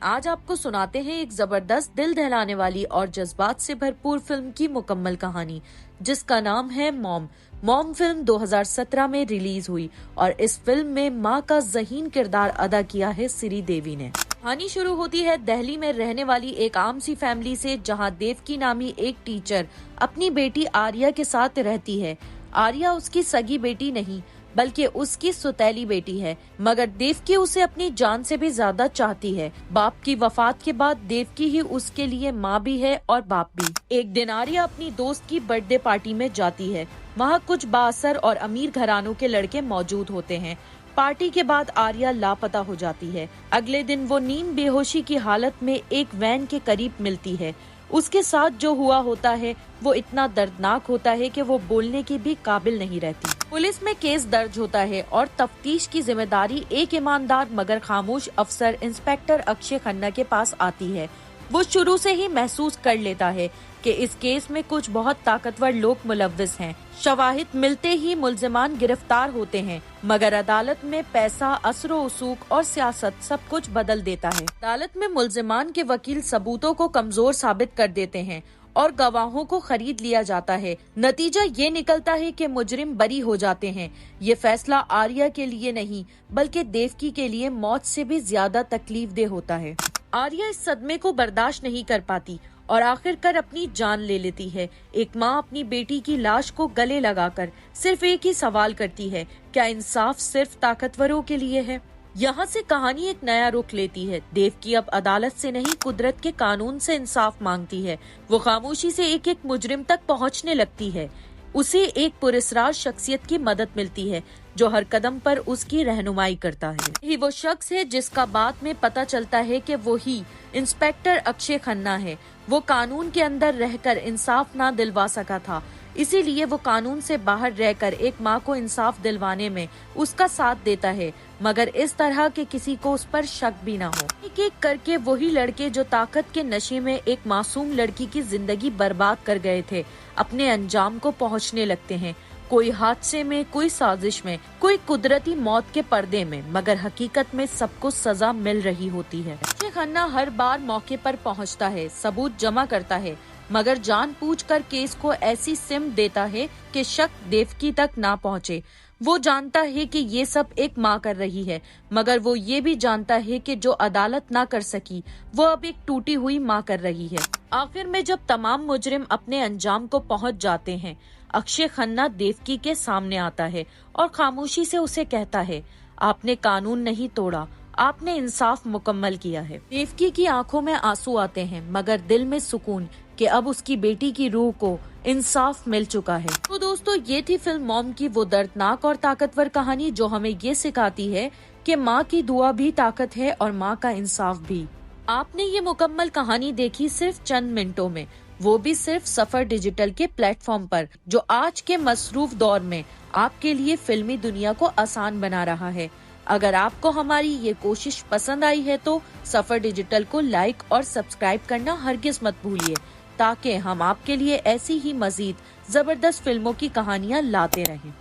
आज आपको सुनाते हैं एक जबरदस्त दिल दहलाने वाली और जज्बात से भरपूर फिल्म की मुकम्मल कहानी, जिसका नाम है मॉम। मॉम फिल्म 2017 में रिलीज हुई और इस फिल्म में मां का ज़हीन किरदार अदा किया है श्रीदेवी ने। कहानी शुरू होती है दिल्ली में रहने वाली एक आम सी फैमिली से, जहां देवकी नामी एक टीचर अपनी बेटी आर्या के साथ रहती है। आर्या उसकी सगी बेटी नहीं बल्कि उसकी सुतैली बेटी है, मगर देवकी उसे अपनी जान से भी ज्यादा चाहती है। बाप की वफात के बाद देवकी ही उसके लिए माँ भी है और बाप भी। एक दिन आर्या अपनी दोस्त की बर्थडे पार्टी में जाती है। वहाँ कुछ बाअसर और अमीर घरानों के लड़के मौजूद होते हैं। पार्टी के बाद आर्या लापता हो जाती है। अगले दिन वो नींद बेहोशी की हालत में एक वैन के करीब मिलती है। उसके साथ जो हुआ होता है वो इतना दर्दनाक होता है कि वो बोलने की भी काबिल नहीं रहती। पुलिस में केस दर्ज होता है और तफ्तीश की जिम्मेदारी एक ईमानदार मगर खामोश अफसर इंस्पेक्टर अक्षय खन्ना के पास आती है। वो शुरू से ही महसूस कर लेता है कि इस केस में कुछ बहुत ताकतवर लोग मुलव्विस हैं। शवाहिद मिलते ही मुल्जिमान गिरफ्तार होते हैं, मगर अदालत में पैसा, असरो उसूक और सियासत सब कुछ बदल देता है। अदालत में मुल्जिमान के वकील सबूतों को कमजोर साबित कर देते हैं और गवाहों को खरीद लिया जाता है। नतीजा ये निकलता है कि मुजरिम बरी हो जाते हैं। ये फैसला आर्या के लिए नहीं बल्कि देवकी के लिए मौत से भी ज्यादा तकलीफदेह होता है। आर्या इस सदमे को बर्दाश्त नहीं कर पाती और आखिरकार अपनी जान ले लेती है। एक माँ अपनी बेटी की लाश को गले लगाकर सिर्फ एक ही सवाल करती है, क्या इंसाफ सिर्फ ताकतवरों के लिए है? यहाँ से कहानी एक नया रुख लेती है। देवकी अब अदालत से नहीं, कुदरत के कानून से इंसाफ मांगती है। वो खामोशी से एक एक मुजरिम तक पहुँचने लगती है। उसे एक पुरस्कार शख्सियत की मदद मिलती है जो हर कदम पर उसकी रहनुमाई करता है। ही वो शख्स है जिसका बाद में पता चलता है कि वो ही इंस्पेक्टर अक्षय खन्ना है। वो कानून के अंदर रहकर इंसाफ ना दिलवा सका था, इसीलिए वो कानून से बाहर रहकर एक माँ को इंसाफ दिलवाने में उसका साथ देता है, मगर इस तरह के किसी को उस पर शक भी ना हो। एक एक करके वही लड़के जो ताकत के नशे में एक मासूम लड़की की जिंदगी बर्बाद कर गए थे, अपने अंजाम को पहुँचने लगते हैं। कोई हादसे में, कोई साजिश में, कोई कुदरती मौत के पर्दे में, मगर हकीकत में सबको सजा मिल रही होती है। अक्षय खन्ना हर बार मौके पर पहुंचता है, सबूत जमा करता है, मगर जानबूझकर केस को ऐसी सिम देता है कि शक देवकी तक ना पहुंचे। वो जानता है कि ये सब एक माँ कर रही है, मगर वो ये भी जानता है कि जो अदालत ना कर सकी वो अब एक टूटी हुई माँ कर रही है। आखिर में जब तमाम मुजरिम अपने अंजाम को पहुंच जाते हैं, अक्षय खन्ना देवकी के सामने आता है और खामोशी से उसे कहता है, आपने कानून नहीं तोड़ा, आपने इंसाफ मुकम्मल किया है। देवकी की आंखों में आंसू आते हैं, मगर दिल में सुकून कि अब उसकी बेटी की रूह को इंसाफ मिल चुका है। तो दोस्तों, ये थी फिल्म मॉम की वो दर्दनाक और ताकतवर कहानी जो हमें ये सिखाती है कि माँ की दुआ भी ताकत है और माँ का इंसाफ भी। आपने ये मुकम्मल कहानी देखी सिर्फ चंद मिनटों में, वो भी सिर्फ सफर डिजिटल के प्लेटफॉर्म पर, जो आज के मसरूफ दौर में आपके लिए फिल्मी दुनिया को आसान बना रहा है। अगर आपको हमारी ये कोशिश पसंद आई है तो सफर डिजिटल को लाइक और सब्सक्राइब करना हरगिज मत भूलिए, ताकि हम आपके लिए ऐसी ही मजीद जबरदस्त फिल्मों की कहानियां लाते रहें।